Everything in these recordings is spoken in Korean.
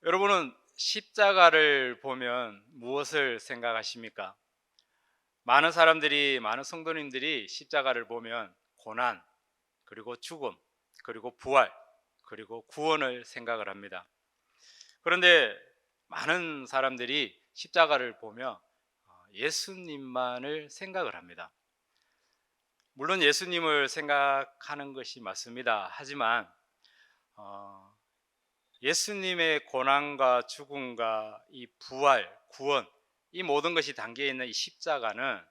여러분은 십자가를 보면 무엇을 생각하십니까? 많은 사람들이, 많은 성도님들이 십자가를 보면 고난, 그리고 죽음, 그리고 부활, 그리고 구원을 생각을 합니다. 그런데 많은 사람들이 십자가를 보며 예수님만을 생각을 합니다. 물론 예수님을 생각하는 것이 맞습니다. 하지만 어, 예수님의 고난과 죽음과 이 부활, 구원, 이 모든 것이 담겨 있는 이 십자가는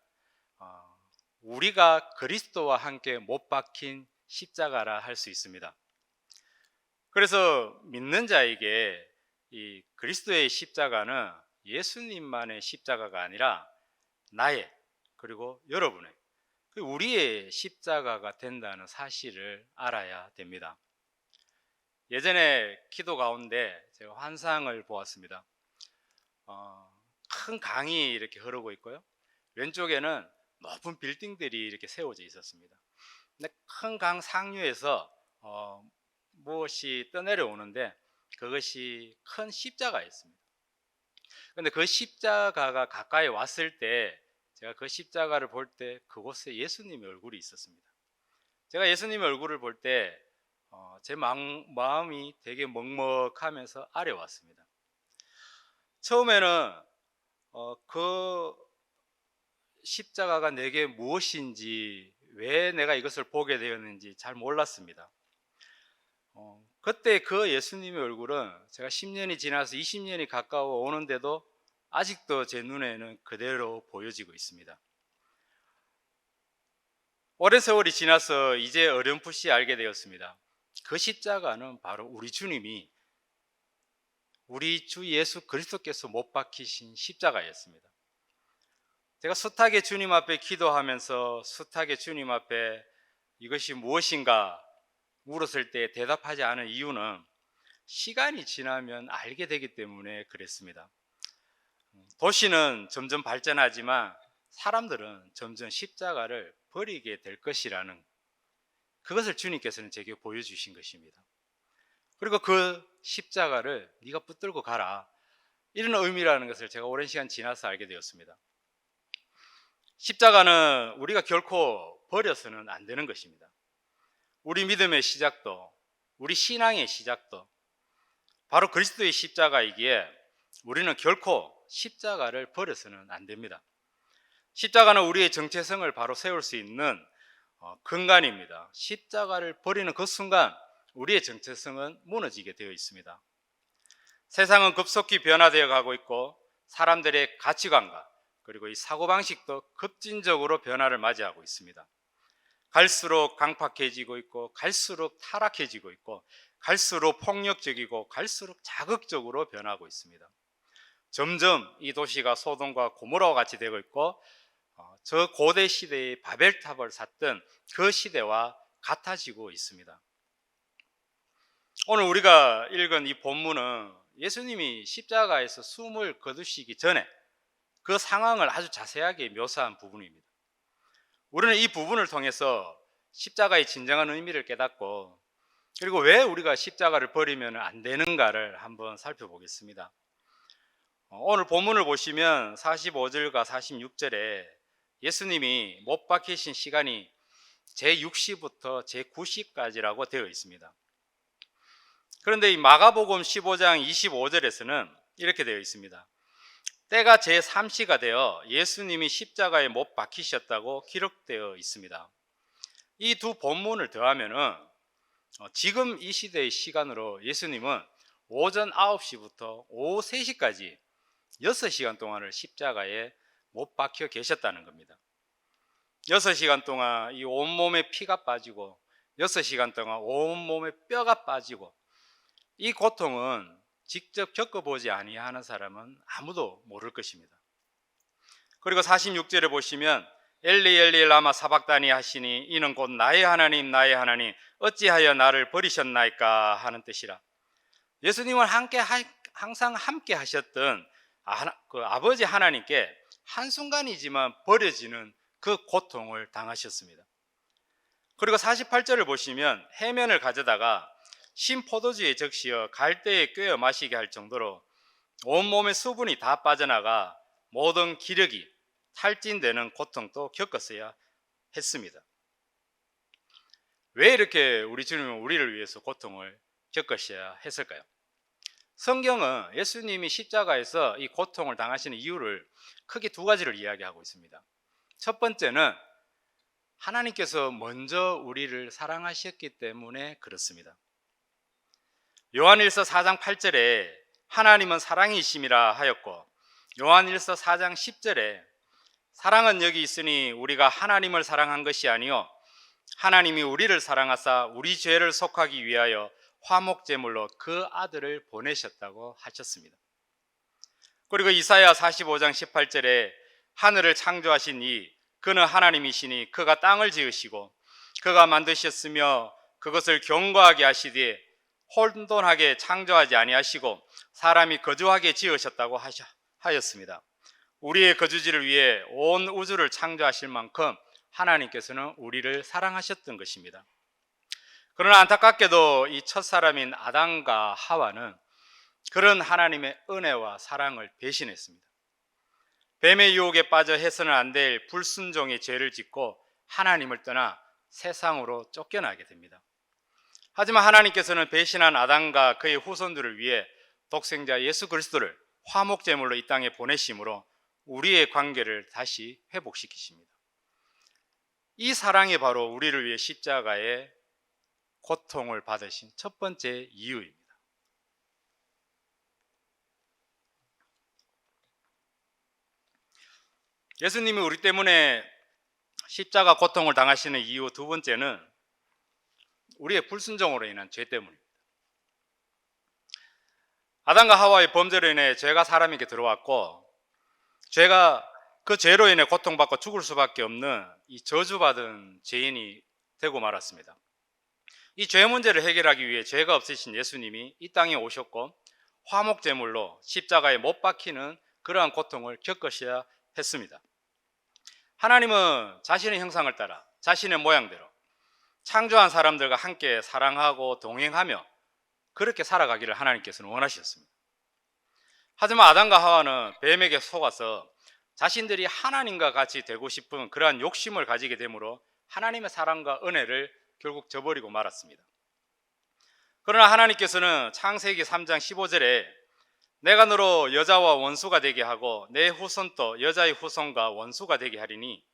어, 우리가 그리스도와 함께 못 박힌 십자가라 할 수 있습니다. 그래서 믿는 자에게 이 그리스도의 십자가는 예수님만의 십자가가 아니라 나의, 그리고 여러분의, 우리의 십자가가 된다는 사실을 알아야 됩니다. 예전에 기도 가운데 제가 환상을 보았습니다. 큰 강이 이렇게 흐르고 있고요. 왼쪽에는 높은 빌딩들이 이렇게 세워져 있었습니다. 근데 큰 강 상류에서 무엇이 떠내려오는데 그것이 큰 십자가였습니다. 근데 그 십자가가 가까이 왔을 때 제가 그 십자가를 볼 때 그곳에 예수님의 얼굴이 있었습니다. 제가 예수님의 얼굴을 볼 때 제 마음이 되게 먹먹하면서 아려왔습니다. 처음에는 그 십자가가 내게 무엇인지, 왜 내가 이것을 보게 되었는지 잘 몰랐습니다. 그때 그 예수님의 얼굴은 제가 10년이 지나서 20년이 가까워 오는데도 아직도 제 눈에는 그대로 보여지고 있습니다. 오랜 세월이 지나서 이제 어렴풋이 알게 되었습니다. 그 십자가는 바로 우리 주님이, 우리 주 예수 그리스도께서 못 박히신 십자가였습니다. 제가 숱하게 주님 앞에 기도하면서 숱하게 주님 앞에 이것이 무엇인가 물었을 때 대답하지 않은 이유는 시간이 지나면 알게 되기 때문에 그랬습니다. 도시는 점점 발전하지만 사람들은 점점 십자가를 버리게 될 것이라는, 그것을 주님께서는 제게 보여주신 것입니다. 그리고 그 십자가를 네가 붙들고 가라, 이런 의미라는 것을 제가 오랜 시간 지나서 알게 되었습니다. 십자가는 우리가 결코 버려서는 안 되는 것입니다. 우리 믿음의 시작도, 우리 신앙의 시작도 바로 그리스도의 십자가이기에 우리는 결코 십자가를 버려서는 안 됩니다. 십자가는 우리의 정체성을 바로 세울 수 있는 근간입니다. 십자가를 버리는 그 순간 우리의 정체성은 무너지게 되어 있습니다. 세상은 급속히 변화되어 가고 있고 사람들의 가치관과 그리고 이 사고방식도 급진적으로 변화를 맞이하고 있습니다. 갈수록 강팍해지고 있고 갈수록 타락해지고 있고 갈수록 폭력적이고 갈수록 자극적으로 변하고 있습니다. 점점 이 도시가 소돔과 고모라와 같이 되고 있고 저 고대 시대의 바벨탑을 샀던 그 시대와 같아지고 있습니다. 오늘 우리가 읽은 이 본문은 예수님이 십자가에서 숨을 거두시기 전에 그 상황을 아주 자세하게 묘사한 부분입니다. 우리는 이 부분을 통해서 십자가의 진정한 의미를 깨닫고, 그리고 왜 우리가 십자가를 버리면 안 되는가를 한번 살펴보겠습니다. 오늘 본문을 보시면 45절과 46절에 예수님이 못 박히신 시간이 제60부터 제90까지라고 되어 있습니다. 그런데 이 마가복음 15장 25절에서는 이렇게 되어 있습니다. 때가 제3시가 되어 예수님이 십자가에 못 박히셨다고 기록되어 있습니다. 이 두 본문을 더하면은 지금 이 시대의 시간으로 예수님은 오전 9시부터 오후 3시까지 6시간 동안을 십자가에 못 박혀 계셨다는 겁니다. 6시간 동안 이 온몸에 피가 빠지고 6시간 동안 온몸에 뼈가 빠지고, 이 고통은 직접 겪어보지 아니하는 사람은 아무도 모를 것입니다. 그리고 46절에 보시면 엘리 엘리 라마 사박다니 하시니 이는 곧 나의 하나님 나의 하나님 어찌하여 나를 버리셨나이까 하는 뜻이라. 예수님은 항상 함께 하셨던 그 아버지 하나님께 한순간이지만 버려지는 그 고통을 당하셨습니다. 그리고 48절을 보시면 해면을 가져다가 신 포도주에 적시어 갈대에 꿰어 마시게 할 정도로 온몸의 수분이 다 빠져나가 모든 기력이 탈진되는 고통도 겪었어야 했습니다. 왜 이렇게 우리 주님은 우리를 위해서 고통을 겪으셔야 했을까요? 성경은 예수님이 십자가에서 이 고통을 당하시는 이유를 크게 두 가지를 이야기하고 있습니다. 첫 번째는 하나님께서 먼저 우리를 사랑하셨기 때문에 그렇습니다. 요한일서 4장 8절에 하나님은 사랑이심이라 하였고, 요한일서 4장 10절에 사랑은 여기 있으니 우리가 하나님을 사랑한 것이 아니요 하나님이 우리를 사랑하사 우리 죄를 속하기 위하여 화목제물로 그 아들을 보내셨다고 하셨습니다. 그리고 이사야 45장 18절에 하늘을 창조하신 이 그는 하나님이시니 그가 땅을 지으시고 그가 만드셨으며 그것을 견고하게 하시되 혼돈하게 창조하지 아니하시고 사람이 거주하게 지으셨다고 하였습니다. 우리의 거주지를 위해 온 우주를 창조하실 만큼 하나님께서는 우리를 사랑하셨던 것입니다. 그러나 안타깝게도 이 첫사람인 아담과 하와는 그런 하나님의 은혜와 사랑을 배신했습니다. 뱀의 유혹에 빠져 해서는 안 될 불순종의 죄를 짓고 하나님을 떠나 세상으로 쫓겨나게 됩니다. 하지만 하나님께서는 배신한 아담과 그의 후손들을 위해 독생자 예수 그리스도를 화목제물로 이 땅에 보내심으로 우리의 관계를 다시 회복시키십니다. 이 사랑이 바로 우리를 위해 십자가에 고통을 받으신 첫 번째 이유입니다. 예수님이 우리 때문에 십자가 고통을 당하시는 이유 두 번째는 우리의 불순종으로 인한 죄 때문입니다. 아담과 하와의 범죄로 인해 죄가 사람에게 들어왔고, 죄가 그 죄로 인해 고통받고 죽을 수밖에 없는 이 저주받은 죄인이 되고 말았습니다. 이 죄 문제를 해결하기 위해 죄가 없으신 예수님이 이 땅에 오셨고 화목제물로 십자가에 못 박히는 그러한 고통을 겪으셔야 했습니다. 하나님은 자신의 형상을 따라 자신의 모양대로 창조한 사람들과 함께 사랑하고 동행하며 그렇게 살아가기를 하나님께서는 원하셨습니다. 하지만 아담과 하와는 뱀에게 속아서 자신들이 하나님과 같이 되고 싶은 그러한 욕심을 가지게 되므로 하나님의 사랑과 은혜를 결국 저버리고 말았습니다. 그러나 하나님께서는 창세기 3장 15절에 내가 너로 여자와 원수가 되게 하고 내 후손도 여자의 후손과 원수가 되게 하리니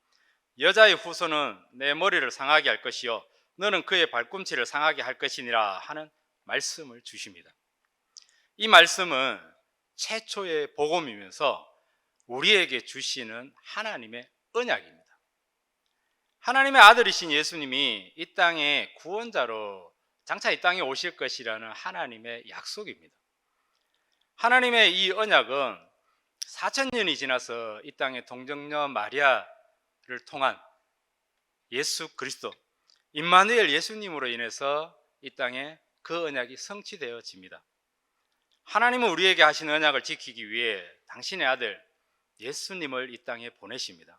여자의 후손은 내 머리를 상하게 할 것이요 너는 그의 발꿈치를 상하게 할 것이니라 하는 말씀을 주십니다. 이 말씀은 최초의 복음이면서 우리에게 주시는 하나님의 언약입니다. 하나님의 아들이신 예수님이 이 땅의 구원자로 장차 이 땅에 오실 것이라는 하나님의 약속입니다. 하나님의 이 언약은 4000년이 지나서 이 땅의 동정녀 마리아를 통한 예수 그리스도 임마누엘 예수님으로 인해서 이 땅에 그 언약이 성취되어집니다. 하나님은 우리에게 하신 언약을 지키기 위해 당신의 아들 예수님을 이 땅에 보내십니다.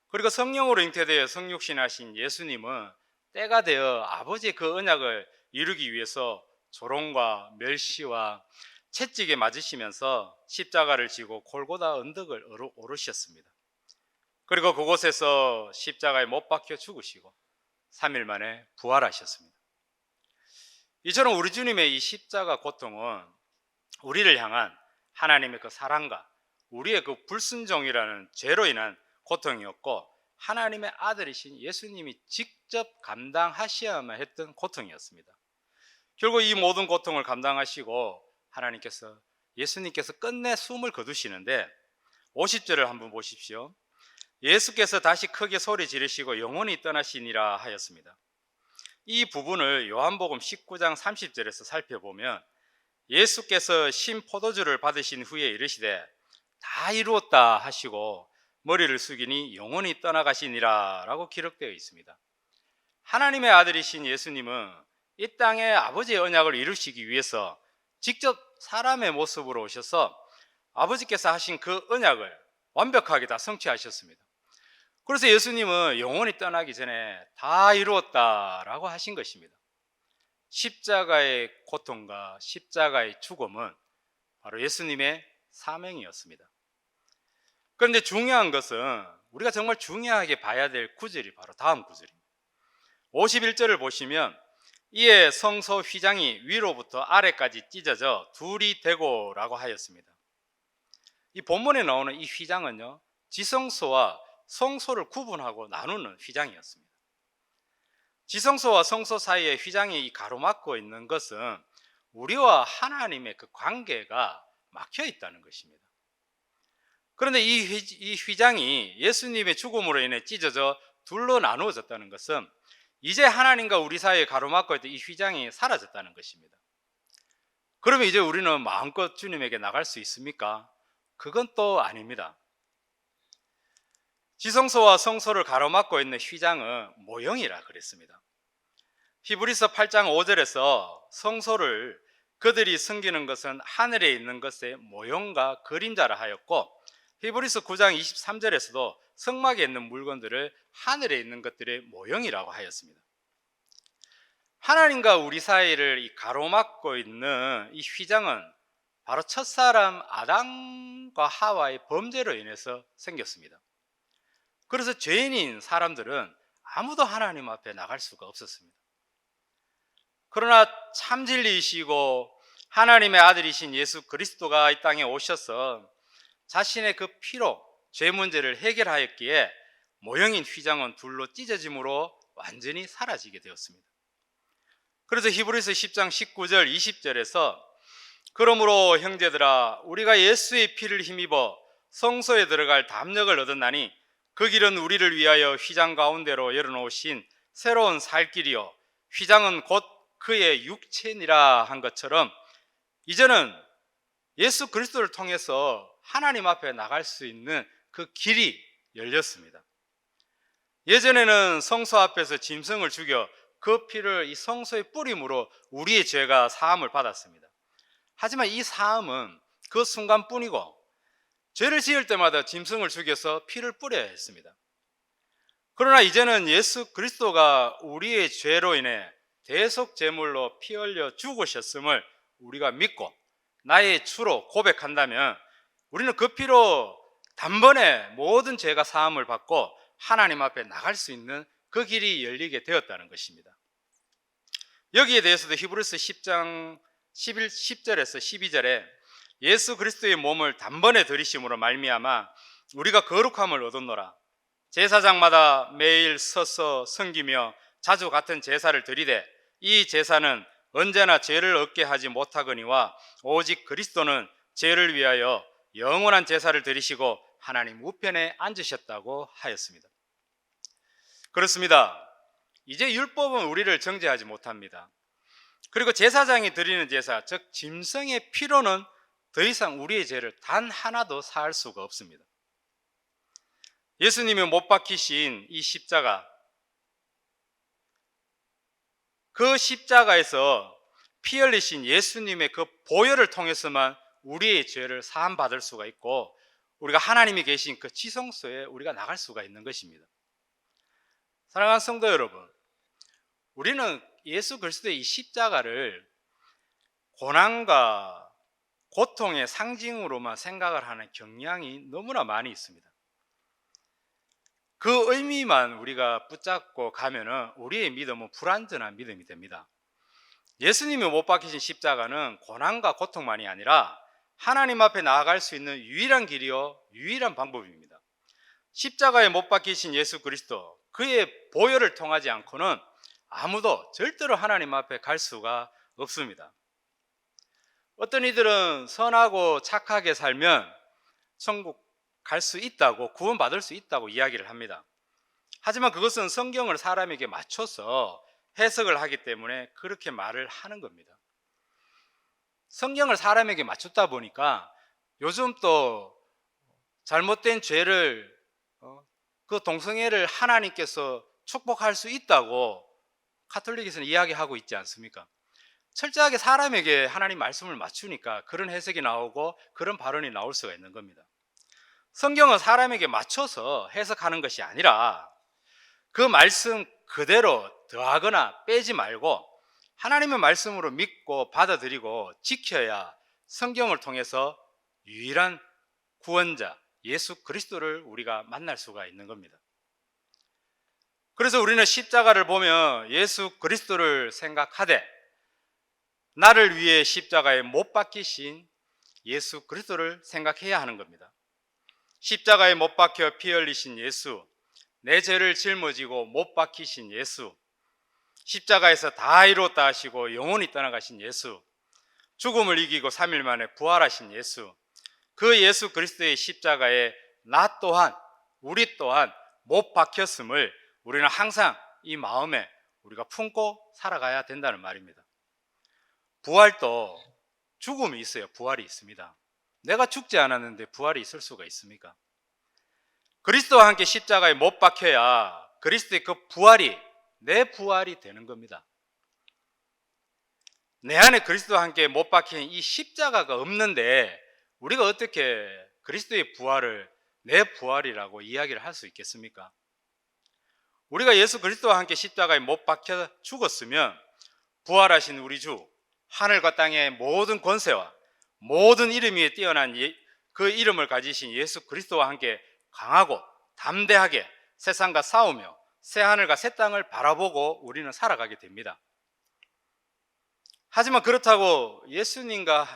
그리고 성령으로 잉태되어 성육신하신 예수님은 때가 되어 아버지의 그 언약을 이루기 위해서 조롱과 멸시와 채찍에 맞으시면서 십자가를 지고 골고다 언덕을 오르셨습니다. 그리고 그곳에서 십자가에 못 박혀 죽으시고 3일 만에 부활하셨습니다. 이처럼 우리 주님의 이 십자가 고통은 우리를 향한 하나님의 그 사랑과 우리의 그 불순종이라는 죄로 인한 고통이었고 하나님의 아들이신 예수님이 직접 감당하셔야만 했던 고통이었습니다. 결국 이 모든 고통을 감당하시고 예수님께서 끝내 숨을 거두시는데 50절을 한번 보십시오. 예수께서 다시 크게 소리 지르시고 영원히 떠나시니라 하였습니다. 이 부분을 요한복음 19장 30절에서 살펴보면 예수께서 신 포도주를 받으신 후에 이르시되 다 이루었다 하시고 머리를 숙이니 영원히 떠나가시니라 라고 기록되어 있습니다. 하나님의 아들이신 예수님은 이 땅에 아버지의 언약을 이루시기 위해서 직접 사람의 모습으로 오셔서 아버지께서 하신 그 언약을 완벽하게 다 성취하셨습니다. 그래서 예수님은 영원히 떠나기 전에 다 이루었다라고 하신 것입니다. 십자가의 고통과 십자가의 죽음은 바로 예수님의 사명이었습니다. 그런데 중요한 것은 우리가 정말 중요하게 봐야 될 구절이 바로 다음 구절입니다. 51절을 보시면 이에 성소 휘장이 위로부터 아래까지 찢어져 둘이 되고라고 하였습니다. 이 본문에 나오는 이 휘장은요, 지성소와 성소를 구분하고 나누는 휘장이었습니다. 지성소와 성소 사이에 휘장이 이 가로막고 있는 것은 우리와 하나님의 그 관계가 막혀 있다는 것입니다. 그런데 이 휘장이 예수님의 죽음으로 인해 찢어져 둘로 나누어졌다는 것은 이제 하나님과 우리 사이에 가로막고 있던 이 휘장이 사라졌다는 것입니다. 그러면 이제 우리는 마음껏 주님에게 나갈 수 있습니까? 그건 또 아닙니다. 지성소와 성소를 가로막고 있는 휘장은 모형이라 그랬습니다. 히브리서 8장 5절에서 성소를 그들이 섬기는 것은 하늘에 있는 것의 모형과 그림자라 하였고, 히브리서 9장 23절에서도 성막에 있는 물건들을 하늘에 있는 것들의 모형이라고 하였습니다. 하나님과 우리 사이를 이 가로막고 있는 이 휘장은 바로 첫사람 아담과 하와의 범죄로 인해서 생겼습니다. 그래서 죄인인 사람들은 아무도 하나님 앞에 나갈 수가 없었습니다. 그러나 참 진리이시고 하나님의 아들이신 예수 그리스도가 이 땅에 오셔서 자신의 그 피로 죄 문제를 해결하였기에 모형인 휘장은 둘로 찢어짐으로 완전히 사라지게 되었습니다. 그래서 히브리서 10장 19절 20절에서 그러므로 형제들아 우리가 예수의 피를 힘입어 성소에 들어갈 담력을 얻었나니 그 길은 우리를 위하여 휘장 가운데로 열어놓으신 새로운 살 길이요 휘장은 곧 그의 육체니라 한 것처럼 이제는 예수 그리스도를 통해서 하나님 앞에 나갈 수 있는 그 길이 열렸습니다. 예전에는 성소 앞에서 짐승을 죽여 그 피를 이 성소에 뿌림으로 우리의 죄가 사함을 받았습니다. 하지만 이 사함은 그 순간뿐이고 죄를 지을 때마다 짐승을 죽여서 피를 뿌려야 했습니다. 그러나 이제는 예수 그리스도가 우리의 죄로 인해 대속 제물로 피 흘려 죽으셨음을 우리가 믿고 나의 주로 고백한다면 우리는 그 피로 단번에 모든 죄가 사함을 받고 하나님 앞에 나갈 수 있는 그 길이 열리게 되었다는 것입니다. 여기에 대해서도 히브리서 10장 10절에서 12절에 예수 그리스도의 몸을 단번에 들이심으로 말미암아 우리가 거룩함을 얻었노라. 제사장마다 매일 서서 섬기며 자주 같은 제사를 드리되 이 제사는 언제나 죄를 얻게 하지 못하거니와 오직 그리스도는 죄를 위하여 영원한 제사를 드리시고 하나님 우편에 앉으셨다고 하였습니다. 그렇습니다. 이제 율법은 우리를 정죄하지 못합니다. 그리고 제사장이 드리는 제사, 즉 짐승의 피로는 더 이상 우리의 죄를 단 하나도 사할 수가 없습니다. 예수님이 못 박히신 이 십자가, 그 십자가에서 피 흘리신 예수님의 그 보혈을 통해서만 우리의 죄를 사함 받을 수가 있고 우리가 하나님이 계신 그 지성소에 우리가 나갈 수가 있는 것입니다. 사랑하는 성도 여러분, 우리는 예수 그리스도의 이 십자가를 고난과 고통의 상징으로만 생각을 하는 경향이 너무나 많이 있습니다. 그 의미만 우리가 붙잡고 가면은 우리의 믿음은 불완전한 믿음이 됩니다. 예수님이 못 박히신 십자가는 고난과 고통만이 아니라 하나님 앞에 나아갈 수 있는 유일한 길이요 유일한 방법입니다. 십자가에 못 박히신 예수 그리스도, 그의 보혈을 통하지 않고는 아무도 절대로 하나님 앞에 갈 수가 없습니다. 어떤 이들은 선하고 착하게 살면 천국 갈 수 있다고, 구원받을 수 있다고 이야기를 합니다. 하지만 그것은 성경을 사람에게 맞춰서 해석을 하기 때문에 그렇게 말을 하는 겁니다. 성경을 사람에게 맞췄다 보니까 요즘 또 잘못된 죄를 그 동성애를 하나님께서 축복할 수 있다고 가톨릭에서는 이야기하고 있지 않습니까? 철저하게 사람에게 하나님 말씀을 맞추니까 그런 해석이 나오고 그런 발언이 나올 수가 있는 겁니다. 성경은 사람에게 맞춰서 해석하는 것이 아니라 그 말씀 그대로 더하거나 빼지 말고 하나님의 말씀으로 믿고 받아들이고 지켜야 성경을 통해서 유일한 구원자 예수 그리스도를 우리가 만날 수가 있는 겁니다. 그래서 우리는 십자가를 보며 예수 그리스도를 생각하되 나를 위해 십자가에 못 박히신 예수 그리스도를 생각해야 하는 겁니다. 십자가에 못 박혀 피 흘리신 예수, 내 죄를 짊어지고 못 박히신 예수, 십자가에서 다 이루었다 하시고 영원히 떠나가신 예수, 죽음을 이기고 3일 만에 부활하신 예수, 그 예수 그리스도의 십자가에 나 또한 우리 또한 못 박혔음을 우리는 항상 이 마음에 우리가 품고 살아가야 된다는 말입니다. 부활도 죽음이 있어요. 부활이 있습니다. 내가 죽지 않았는데 부활이 있을 수가 있습니까? 그리스도와 함께 십자가에 못 박혀야 그리스도의 그 부활이 내 부활이 되는 겁니다. 내 안에 그리스도와 함께 못 박힌 이 십자가가 없는데 우리가 어떻게 그리스도의 부활을 내 부활이라고 이야기를 할 수 있겠습니까? 우리가 예수 그리스도와 함께 십자가에 못 박혀 죽었으면 부활하신 우리 주, 하늘과 땅의 모든 권세와 모든 이름 위에 뛰어난 그 이름을 가지신 예수 그리스도와 함께 강하고 담대하게 세상과 싸우며 새하늘과 새 땅을 바라보고 우리는 살아가게 됩니다. 하지만 그렇다고 예수님과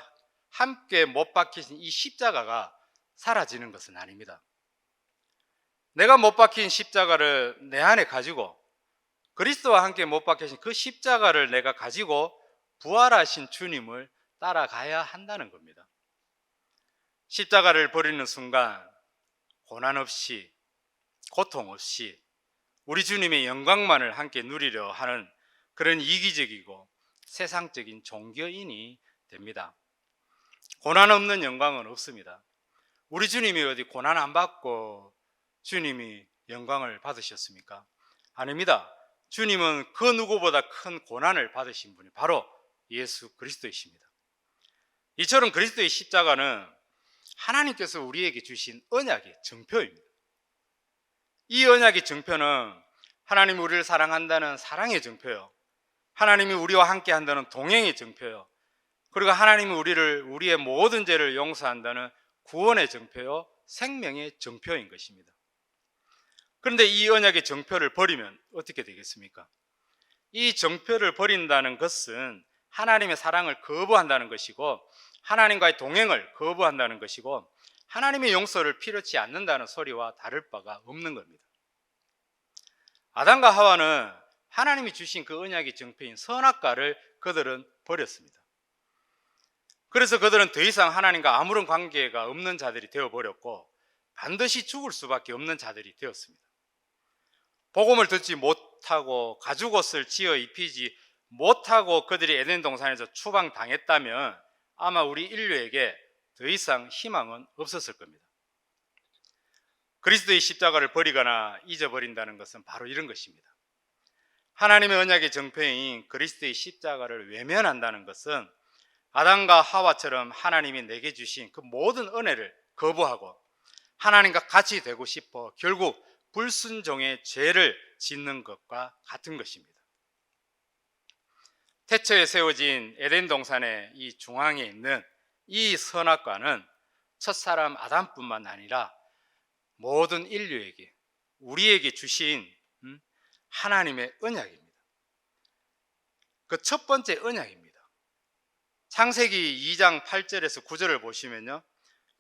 함께 못 박히신 이 십자가가 사라지는 것은 아닙니다. 내가 못 박힌 십자가를 내 안에 가지고 그리스도와 함께 못 박히신 그 십자가를 내가 가지고 부활하신 주님을 따라가야 한다는 겁니다. 십자가를 버리는 순간 고난 없이 고통 없이 우리 주님의 영광만을 함께 누리려 하는 그런 이기적이고 세상적인 종교인이 됩니다. 고난 없는 영광은 없습니다. 우리 주님이 어디 고난 안 받고 주님이 영광을 받으셨습니까? 아닙니다. 주님은 그 누구보다 큰 고난을 받으신 분이 바로 예수 그리스도이십니다. 이처럼 그리스도의 십자가는 하나님께서 우리에게 주신 언약의 증표입니다. 이 언약의 증표는 하나님이 우리를 사랑한다는 사랑의 증표요, 하나님이 우리와 함께 한다는 동행의 증표요, 그리고 하나님이 우리의 모든 죄를 용서한다는 구원의 증표요, 생명의 증표인 것입니다. 그런데 이 언약의 증표를 버리면 어떻게 되겠습니까? 이 증표를 버린다는 것은 하나님의 사랑을 거부한다는 것이고 하나님과의 동행을 거부한다는 것이고 하나님의 용서를 필요치 않는다는 소리와 다를 바가 없는 겁니다. 아담과 하와는 하나님이 주신 그 언약의 증표인 선악과를 그들은 버렸습니다. 그래서 그들은 더 이상 하나님과 아무런 관계가 없는 자들이 되어버렸고 반드시 죽을 수밖에 없는 자들이 되었습니다. 복음을 듣지 못하고 가죽옷을 지어 입히지 못하고 그들이 에덴 동산에서 추방당했다면 아마 우리 인류에게 더 이상 희망은 없었을 겁니다. 그리스도의 십자가를 버리거나 잊어버린다는 것은 바로 이런 것입니다. 하나님의 언약의 정표인 그리스도의 십자가를 외면한다는 것은 아담과 하와처럼 하나님이 내게 주신 그 모든 은혜를 거부하고 하나님과 같이 되고 싶어 결국 불순종의 죄를 짓는 것과 같은 것입니다. 태초에 세워진 에덴 동산의 이 중앙에 있는 이 선악과는 첫사람 아담뿐만 아니라 모든 인류에게 우리에게 주신 하나님의 언약입니다. 그 첫 번째 언약입니다. 창세기 2장 8절에서 9절을 보시면요,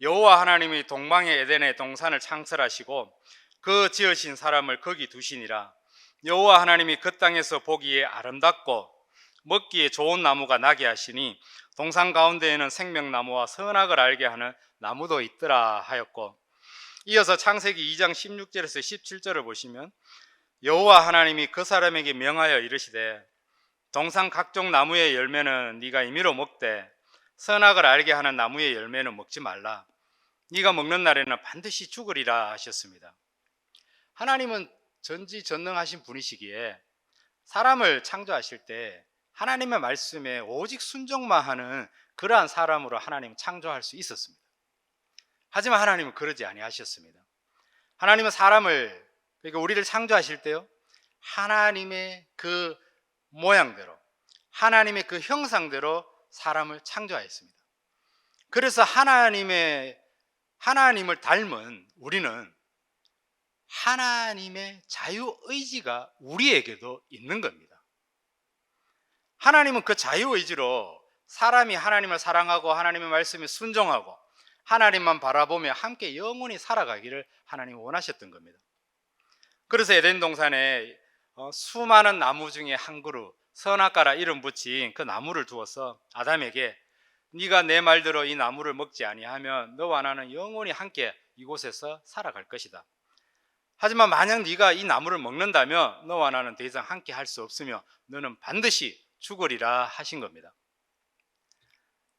여호와 하나님이 동방의 에덴의 동산을 창설하시고 그 지으신 사람을 거기 두시니라. 여호와 하나님이 그 땅에서 보기에 아름답고 먹기에 좋은 나무가 나게 하시니 동산 가운데에는 생명나무와 선악을 알게 하는 나무도 있더라 하였고, 이어서 창세기 2장 16절에서 17절을 보시면 여호와 하나님이 그 사람에게 명하여 이르시되 동산 각종 나무의 열매는 네가 임의로 먹되 선악을 알게 하는 나무의 열매는 먹지 말라. 네가 먹는 날에는 반드시 죽으리라 하셨습니다. 하나님은 전지전능하신 분이시기에 사람을 창조하실 때 하나님의 말씀에 오직 순종만 하는 그러한 사람으로 하나님은 창조할 수 있었습니다. 하지만 하나님은 그러지 아니하셨습니다. 하나님은 사람을, 그러니까 우리를 창조하실 때요, 하나님의 그 모양대로 하나님의 그 형상대로 사람을 창조하였습니다. 그래서 하나님을 닮은 우리는 하나님의 자유의지가 우리에게도 있는 겁니다. 하나님은 그 자유의지로 사람이 하나님을 사랑하고 하나님의 말씀에 순종하고 하나님만 바라보며 함께 영원히 살아가기를 하나님이 원하셨던 겁니다. 그래서 에덴 동산에 수많은 나무 중에 한 그루 선악과라 이름 붙인 그 나무를 두어서 아담에게 네가 내 말대로 이 나무를 먹지 아니하면 너와 나는 영원히 함께 이곳에서 살아갈 것이다. 하지만 만약 네가 이 나무를 먹는다면 너와 나는 더 이상 함께 할 수 없으며 너는 반드시 죽으리라 하신 겁니다.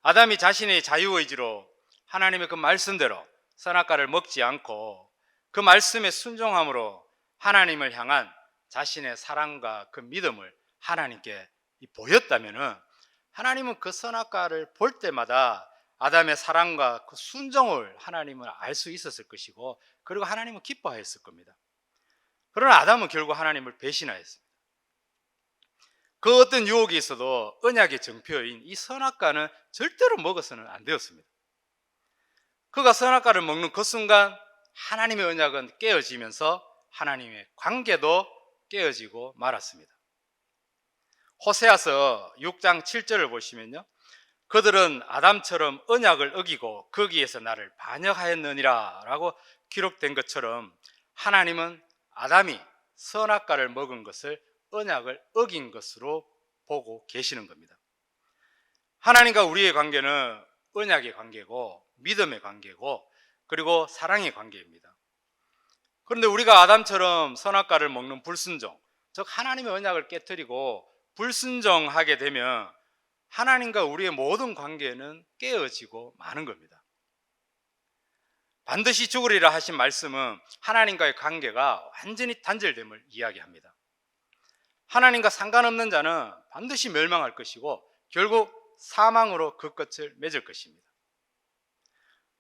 아담이 자신의 자유의지로 하나님의 그 말씀대로 선악과를 먹지 않고 그 말씀에 순종함으로 하나님을 향한 자신의 사랑과 그 믿음을 하나님께 보였다면 하나님은 그 선악과를 볼 때마다 아담의 사랑과 그 순종을 하나님은 알 수 있었을 것이고 그리고 하나님은 기뻐하였을 겁니다. 그러나 아담은 결국 하나님을 배신하였습니다. 그 어떤 유혹이 있어도 언약의 정표인 이 선악과는 절대로 먹어서는 안 되었습니다. 그가 선악과를 먹는 그 순간 하나님의 언약은 깨어지면서 하나님의 관계도 깨어지고 말았습니다. 호세아서 6장 7절을 보시면요, 그들은 아담처럼 언약을 어기고 거기에서 나를 반역하였느니라 라고 기록된 것처럼 하나님은 아담이 선악과를 먹은 것을 언약을 어긴 것으로 보고 계시는 겁니다. 하나님과 우리의 관계는 언약의 관계고 믿음의 관계고 그리고 사랑의 관계입니다. 그런데 우리가 아담처럼 선악과를 먹는 불순종, 즉 하나님의 언약을 깨뜨리고 불순종하게 되면 하나님과 우리의 모든 관계는 깨어지고 마는 겁니다. 반드시 죽으리라 하신 말씀은 하나님과의 관계가 완전히 단절됨을 이야기합니다. 하나님과 상관없는 자는 반드시 멸망할 것이고 결국 사망으로 그 끝을 맺을 것입니다.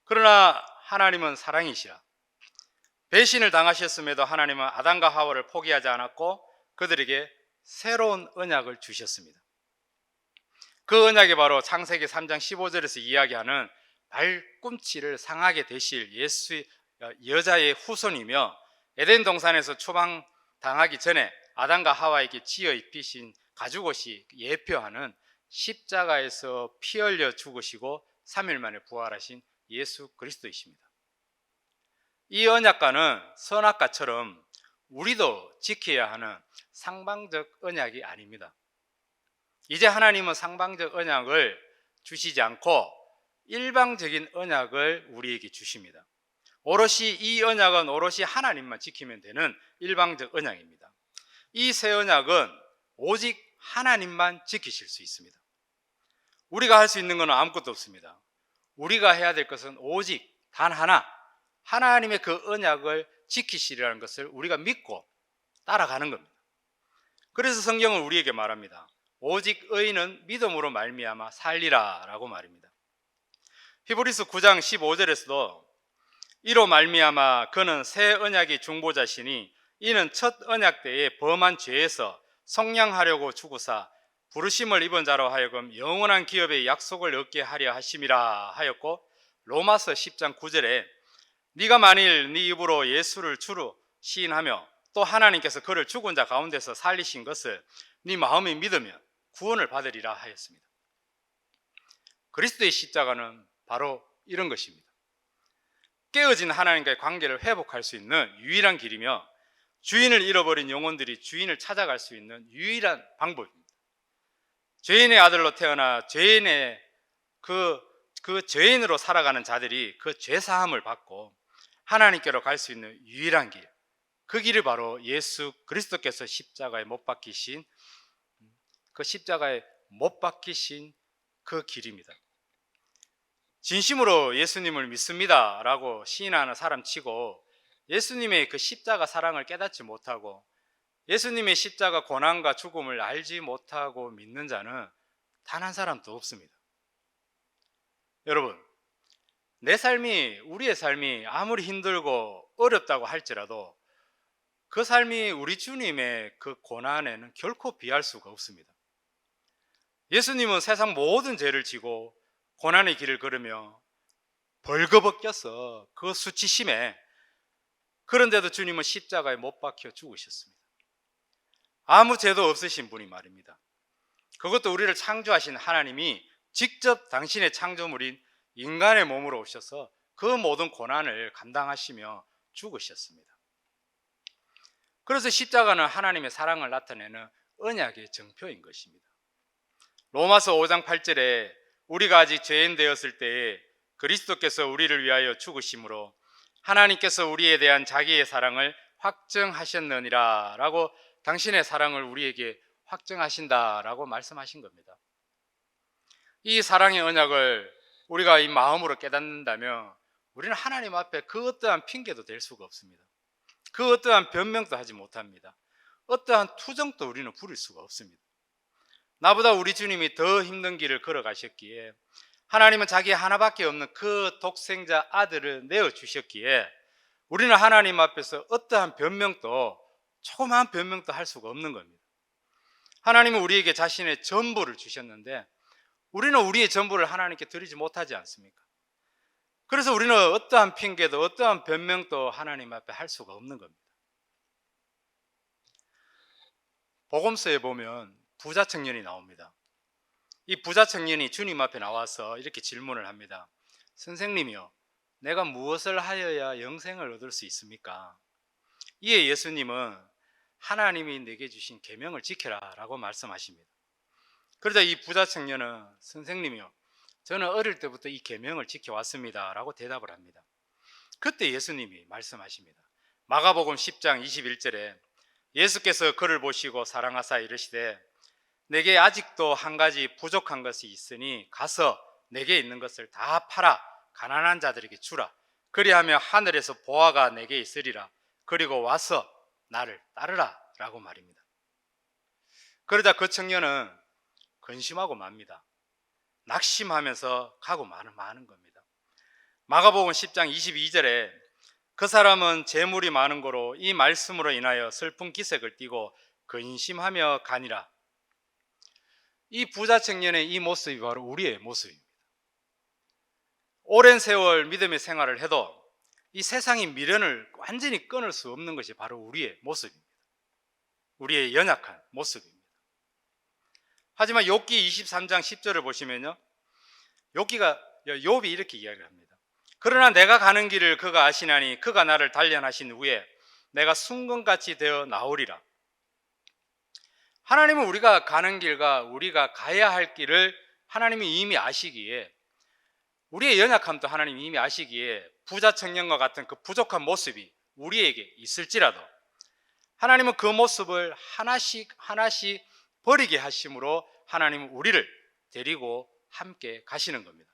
그러나 하나님은 사랑이시라 배신을 당하셨음에도 하나님은 아담과 하와를 포기하지 않았고 그들에게 새로운 언약을 주셨습니다. 그 언약이 바로 창세기 3장 15절에서 이야기하는 발꿈치를 상하게 되실 예수의 여자의 후손이며 에덴 동산에서 추방당하기 전에 아담과 하와에게 지어 입히신 가죽옷이 예표하는 십자가에서 피 흘려 죽으시고 3일 만에 부활하신 예수 그리스도이십니다. 이 언약과는 선악과처럼 우리도 지켜야 하는 상방적 언약이 아닙니다. 이제 하나님은 상방적 언약을 주시지 않고 일방적인 언약을 우리에게 주십니다. 오롯이 이 언약은 오롯이 하나님만 지키면 되는 일방적 언약입니다. 이 새 언약은 오직 하나님만 지키실 수 있습니다. 우리가 할 수 있는 것은 아무것도 없습니다. 우리가 해야 될 것은 오직 단 하나, 하나님의 그 언약을 지키시리라는 것을 우리가 믿고 따라가는 겁니다. 그래서 성경은 우리에게 말합니다. 오직 의인은 믿음으로 말미암아 살리라 라고 말입니다. 히브리서 9장 15절에서도 이로 말미암아 그는 새 언약의 중보자시니 이는 첫 언약 때에 범한 죄에서 속량하려고 죽으사 부르심을 입은 자로 하여금 영원한 기업의 약속을 얻게 하려 하심이라 하였고 로마서 10장 9절에 네가 만일 네 입으로 예수를 주로 시인하며 또 하나님께서 그를 죽은 자 가운데서 살리신 것을 네 마음에 믿으면 구원을 받으리라 하였습니다. 그리스도의 십자가는 바로 이런 것입니다. 깨어진 하나님과의 관계를 회복할 수 있는 유일한 길이며 주인을 잃어버린 영혼들이 주인을 찾아갈 수 있는 유일한 방법입니다. 죄인의 아들로 태어나 죄인의 그 죄인으로 살아가는 자들이 그 죄사함을 받고 하나님께로 갈 수 있는 유일한 길, 그 길이 바로 예수 그리스도께서 십자가에 못 박히신 그 길입니다. 진심으로 예수님을 믿습니다 라고 시인하는 사람 치고 예수님의 그 십자가 사랑을 깨닫지 못하고 예수님의 십자가 고난과 죽음을 알지 못하고 믿는 자는 단 한 사람도 없습니다. 여러분, 우리의 삶이 아무리 힘들고 어렵다고 할지라도 그 삶이 우리 주님의 그 고난에는 결코 비할 수가 없습니다. 예수님은 세상 모든 죄를 지고 고난의 길을 걸으며 벌거벗겨서 그 수치심에, 그런데도 주님은 십자가에 못 박혀 죽으셨습니다. 아무 죄도 없으신 분이 말입니다. 그것도 우리를 창조하신 하나님이 직접 당신의 창조물인 인간의 몸으로 오셔서 그 모든 고난을 감당하시며 죽으셨습니다. 그래서 십자가는 하나님의 사랑을 나타내는 언약의 정표인 것입니다. 로마서 5장 8절에 우리가 아직 죄인 되었을 때에 그리스도께서 우리를 위하여 죽으심으로 하나님께서 우리에 대한 자기의 사랑을 확증하셨느니라 라고, 당신의 사랑을 우리에게 확증하신다라고 말씀하신 겁니다. 이 사랑의 언약을 우리가 이 마음으로 깨닫는다면 우리는 하나님 앞에 그 어떠한 핑계도 댈 수가 없습니다. 그 어떠한 변명도 하지 못합니다. 어떠한 투정도 우리는 부릴 수가 없습니다. 나보다 우리 주님이 더 힘든 길을 걸어가셨기에, 하나님은 자기 하나밖에 없는 그 독생자 아들을 내어주셨기에 우리는 하나님 앞에서 어떠한 변명도, 조그마한 변명도 할 수가 없는 겁니다. 하나님은 우리에게 자신의 전부를 주셨는데 우리는 우리의 전부를 하나님께 드리지 못하지 않습니까? 그래서 우리는 어떠한 핑계도 어떠한 변명도 하나님 앞에 할 수가 없는 겁니다. 복음서에 보면 부자 청년이 나옵니다. 이 부자 청년이 주님 앞에 나와서 이렇게 질문을 합니다. 선생님이요, 내가 무엇을 하여야 영생을 얻을 수 있습니까? 이에 예수님은 하나님이 내게 주신 계명을 지켜라 라고 말씀하십니다. 그러자 이 부자 청년은 선생님이요, 저는 어릴 때부터 이 계명을 지켜왔습니다 라고 대답을 합니다. 그때 예수님이 말씀하십니다. 마가복음 10장 21절에 예수께서 그를 보시고 사랑하사 이르시되 내게 아직도 한 가지 부족한 것이 있으니 가서 내게 있는 것을 다 팔아 가난한 자들에게 주라. 그리하면 하늘에서 보화가 내게 있으리라. 그리고 와서 나를 따르라 라고 말입니다. 그러자 그 청년은 근심하고 맙니다. 낙심하면서 가고 마는 겁니다. 마가복음 10장 22절에 그 사람은 재물이 많은 거로 이 말씀으로 인하여 슬픈 기색을 띠고 근심하며 가니라. 이 부자 청년의 이 모습이 바로 우리의 모습입니다. 오랜 세월 믿음의 생활을 해도 이 세상의 미련을 완전히 끊을 수 없는 것이 바로 우리의 모습입니다. 우리의 연약한 모습입니다. 하지만 욥기 23장 10절을 보시면요, 욥이 이렇게 이야기를 합니다. 그러나 내가 가는 길을 그가 아시나니 그가 나를 단련하신 후에 내가 순금같이 되어 나오리라. 하나님은 우리가 가는 길과 우리가 가야 할 길을 하나님이 이미 아시기에, 우리의 연약함도 하나님이 이미 아시기에 부자 청년과 같은 그 부족한 모습이 우리에게 있을지라도 하나님은 그 모습을 하나씩 버리게 하심으로 하나님은 우리를 데리고 함께 가시는 겁니다.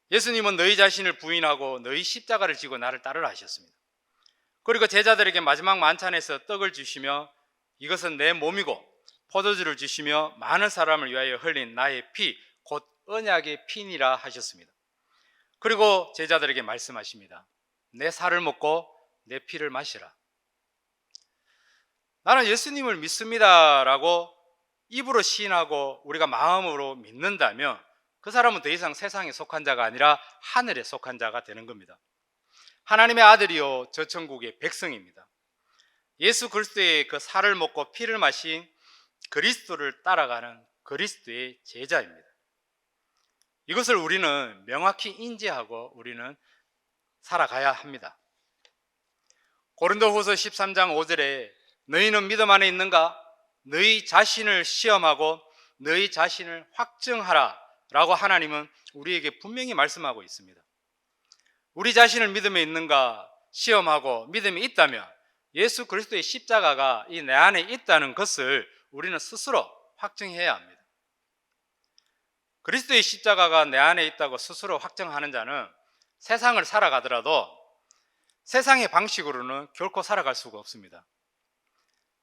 예수님은 너희 자신을 부인하고 너희 십자가를 지고 나를 따르라 하셨습니다. 그리고 제자들에게 마지막 만찬에서 떡을 주시며 이것은 내 몸이고 포도주를 주시며 많은 사람을 위하여 흘린 나의 피, 곧 언약의 피니라 하셨습니다. 그리고 제자들에게 말씀하십니다. 내 살을 먹고 내 피를 마시라. 나는 예수님을 믿습니다 라고 입으로 시인하고 우리가 마음으로 믿는다면 그 사람은 더 이상 세상에 속한 자가 아니라 하늘에 속한 자가 되는 겁니다. 하나님의 아들이요 저 천국의 백성입니다. 예수 그리스도의 그 살을 먹고 피를 마신 그리스도를 따라가는 그리스도의 제자입니다. 이것을 우리는 명확히 인지하고 우리는 살아가야 합니다. 고린도후서 13장 5절에 너희는 믿음 안에 있는가? 너희 자신을 시험하고 너희 자신을 확증하라 라고 하나님은 우리에게 분명히 말씀하고 있습니다. 우리 자신을 믿음에 있는가 시험하고 믿음이 있다면 예수 그리스도의 십자가가 이 내 안에 있다는 것을 우리는 스스로 확증해야 합니다. 그리스도의 십자가가 내 안에 있다고 스스로 확정하는 자는 세상을 살아가더라도 세상의 방식으로는 결코 살아갈 수가 없습니다.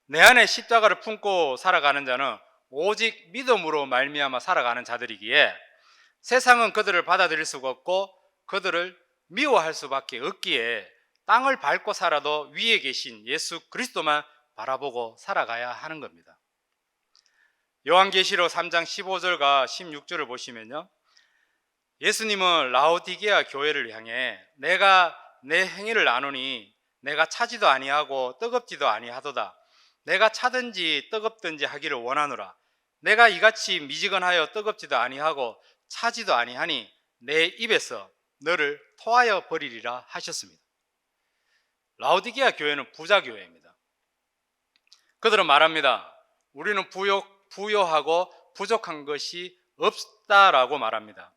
내 안에 십자가를 품고 살아가는 자는 오직 믿음으로 말미암아 살아가는 자들이기에 세상은 그들을 받아들일 수가 없고 그들을 미워할 수밖에 없기에 땅을 밟고 살아도 위에 계신 예수 그리스도만 바라보고 살아가야 하는 겁니다. 요한계시록 3장 15절과 16절을 보시면요, 예수님은 라오디게아 교회를 향해 내가 내 행위를 아노니 내가 차지도 아니하고 뜨겁지도 아니하도다. 내가 차든지 뜨겁든지 하기를 원하노라. 내가 이같이 미지근하여 뜨겁지도 아니하고 차지도 아니하니 내 입에서 너를 토하여 버리리라 하셨습니다. 라오디게아 교회는 부자 교회입니다. 그들은 말합니다. 우리는 부요하고 부족한 것이 없다라고 말합니다.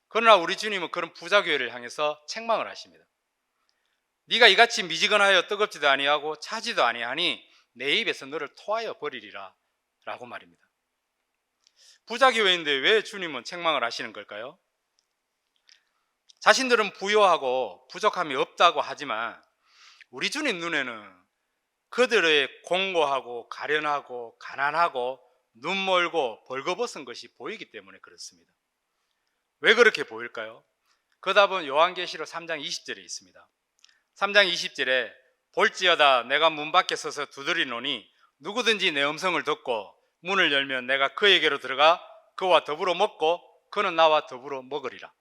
그러나 우리 주님은 그런 부자 교회를 향해서 책망을 하십니다. 네가 이같이 미지근하여 뜨겁지도 아니하고 차지도 아니하니 내 입에서 너를 토하여 버리리라 라고 말입니다. 부자 교회인데 왜 주님은 책망을 하시는 걸까요? 자신들은 부요하고 부족함이 없다고 하지만 우리 주님 눈에는 그들의 공고하고 가련하고 가난하고 눈멀고 벌거벗은 것이 보이기 때문에 그렇습니다. 왜 그렇게 보일까요? 그 답은 요한계시록 3장 20절에 있습니다. 3장 20절에 볼지어다 내가 문 밖에 서서 두드리노니 누구든지 내 음성을 듣고 문을 열면 내가 그에게로 들어가 그와 더불어 먹고 그는 나와 더불어 먹으리라.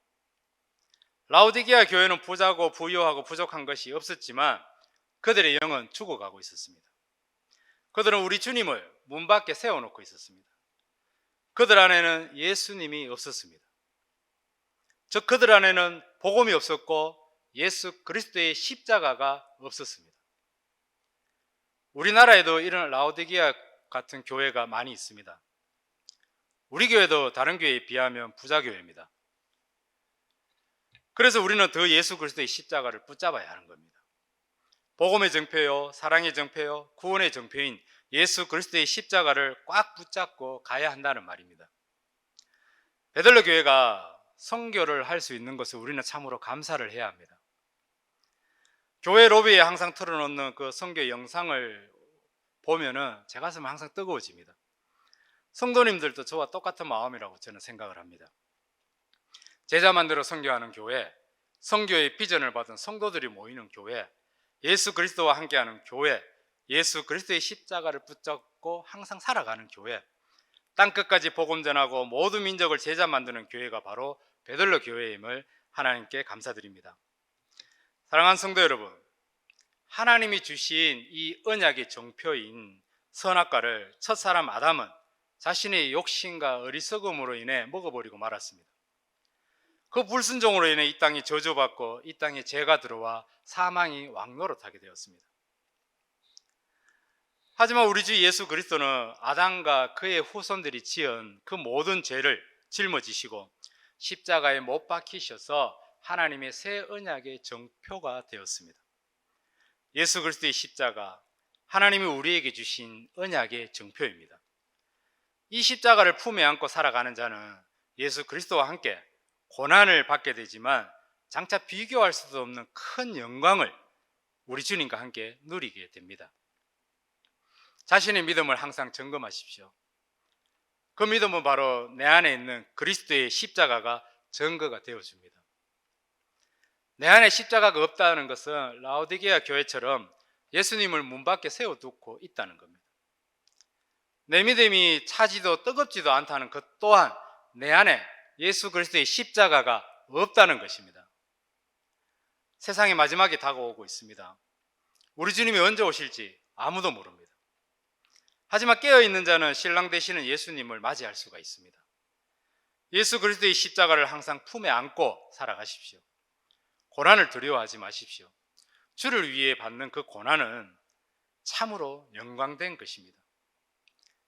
라오디게아 교회는 부자고 부유하고 부족한 것이 없었지만 그들의 영은 죽어가고 있었습니다. 그들은 우리 주님을 문 밖에 세워놓고 있었습니다. 그들 안에는 예수님이 없었습니다. 즉 그들 안에는 복음이 없었고 예수 그리스도의 십자가가 없었습니다. 우리나라에도 이런 라오디게아 같은 교회가 많이 있습니다. 우리 교회도 다른 교회에 비하면 부자 교회입니다. 그래서 우리는 더 예수 그리스도의 십자가를 붙잡아야 하는 겁니다. 복음의 정표요, 사랑의 정표요, 구원의 정표인 예수 그리스도의 십자가를 꽉 붙잡고 가야 한다는 말입니다. 베들로 교회가 선교를 할 수 있는 것을 우리는 참으로 감사를 해야 합니다. 교회 로비에 항상 틀어놓는 그 선교 영상을 보면은 제 가슴은 항상 뜨거워집니다. 성도님들도 저와 똑같은 마음이라고 저는 생각을 합니다. 제자 만들어 선교하는 교회, 선교의 비전을 받은 성도들이 모이는 교회, 예수 그리스도와 함께하는 교회, 예수 그리스도의 십자가를 붙잡고 항상 살아가는 교회, 땅끝까지 복음 전하고 모든 민족을 제자 만드는 교회가 바로 베들로 교회임을 하나님께 감사드립니다. 사랑하는 성도 여러분, 하나님이 주신 이 언약의 정표인 선악과를 첫사람 아담은 자신의 욕심과 어리석음으로 인해 먹어버리고 말았습니다. 그 불순종으로 인해 이 땅이 저주받고 이 땅에 죄가 들어와 사망이 왕노릇하게 되었습니다. 하지만 우리 주 예수 그리스도는 아담과 그의 후손들이 지은 그 모든 죄를 짊어지시고 십자가에 못 박히셔서 하나님의 새 언약의 정표가 되었습니다. 예수 그리스도의 십자가, 하나님이 우리에게 주신 언약의 정표입니다. 이 십자가를 품에 안고 살아가는 자는 예수 그리스도와 함께 고난을 받게 되지만 장차 비교할 수도 없는 큰 영광을 우리 주님과 함께 누리게 됩니다. 자신의 믿음을 항상 점검하십시오. 그 믿음은 바로 내 안에 있는 그리스도의 십자가가 증거가 되어줍니다. 내 안에 십자가가 없다는 것은 라오디게아 교회처럼 예수님을 문 밖에 세워두고 있다는 겁니다. 내 믿음이 차지도 뜨겁지도 않다는 것 또한 내 안에 예수 그리스도의 십자가가 없다는 것입니다. 세상의 마지막이 다가오고 있습니다. 우리 주님이 언제 오실지 아무도 모릅니다. 하지만 깨어있는 자는 신랑 되시는 예수님을 맞이할 수가 있습니다. 예수 그리스도의 십자가를 항상 품에 안고 살아가십시오. 고난을 두려워하지 마십시오. 주를 위해 받는 그 고난은 참으로 영광된 것입니다.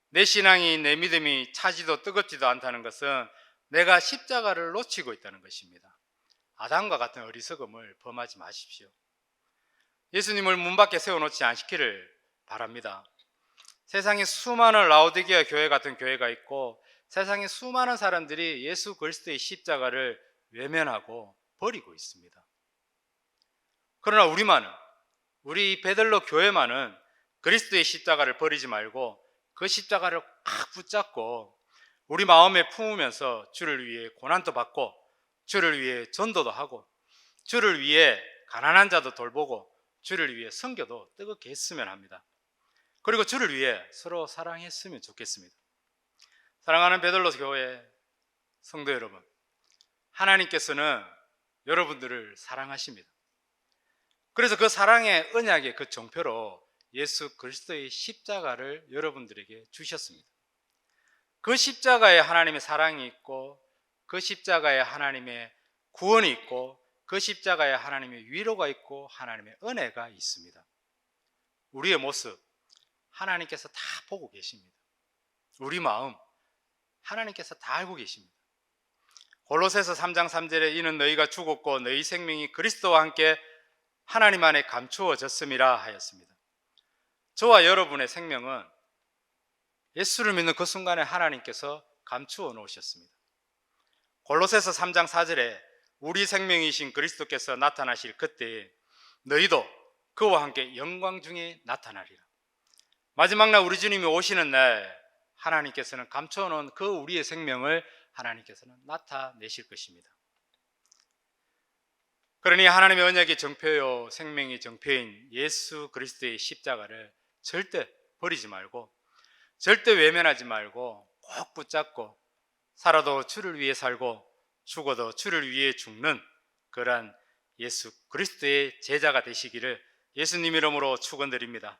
내 신앙이, 내 믿음이 차지도 뜨겁지도 않다는 것은 내가 십자가를 놓치고 있다는 것입니다. 아담과 같은 어리석음을 범하지 마십시오. 예수님을 문 밖에 세워놓지 않기를 바랍니다. 세상에 수많은 라오디게아 교회 같은 교회가 있고 세상에 수많은 사람들이 예수 그리스도의 십자가를 외면하고 버리고 있습니다. 그러나 우리 베들로 교회만은 그리스도의 십자가를 버리지 말고 그 십자가를 꽉 붙잡고 우리 마음에 품으면서 주를 위해 고난도 받고 주를 위해 전도도 하고 주를 위해 가난한 자도 돌보고 주를 위해 선교도 뜨겁게 했으면 합니다. 그리고 주를 위해 서로 사랑했으면 좋겠습니다. 사랑하는 베들로 교회 성도 여러분, 하나님께서는 여러분들을 사랑하십니다. 그래서 그 사랑의 언약의 그 정표로 예수 그리스도의 십자가를 여러분들에게 주셨습니다. 그 십자가에 하나님의 사랑이 있고, 그 십자가에 하나님의 구원이 있고, 그 십자가에 하나님의 위로가 있고, 하나님의 은혜가 있습니다. 우리의 모습 하나님께서 다 보고 계십니다. 우리 마음 하나님께서 다 알고 계십니다. 골로새서 3장 3절에 이는 너희가 죽었고 너희 생명이 그리스도와 함께 하나님 안에 감추어졌음이라 하였습니다. 저와 여러분의 생명은 예수를 믿는 그 순간에 하나님께서 감추어 놓으셨습니다. 골로새서 3장 4절에 우리 생명이신 그리스도께서 나타나실 그때에 너희도 그와 함께 영광 중에 나타나리라. 마지막 날 우리 주님이 오시는 날 하나님께서는 감추어 놓은 그 우리의 생명을 하나님께서는 나타내실 것입니다. 그러니 하나님의 언약의 정표요 생명의 정표인 예수 그리스도의 십자가를 절대 버리지 말고, 절대 외면하지 말고 꼭 붙잡고, 살아도 주를 위해 살고 죽어도 주를 위해 죽는 그러한 예수 그리스도의 제자가 되시기를 예수님 이름으로 축원드립니다.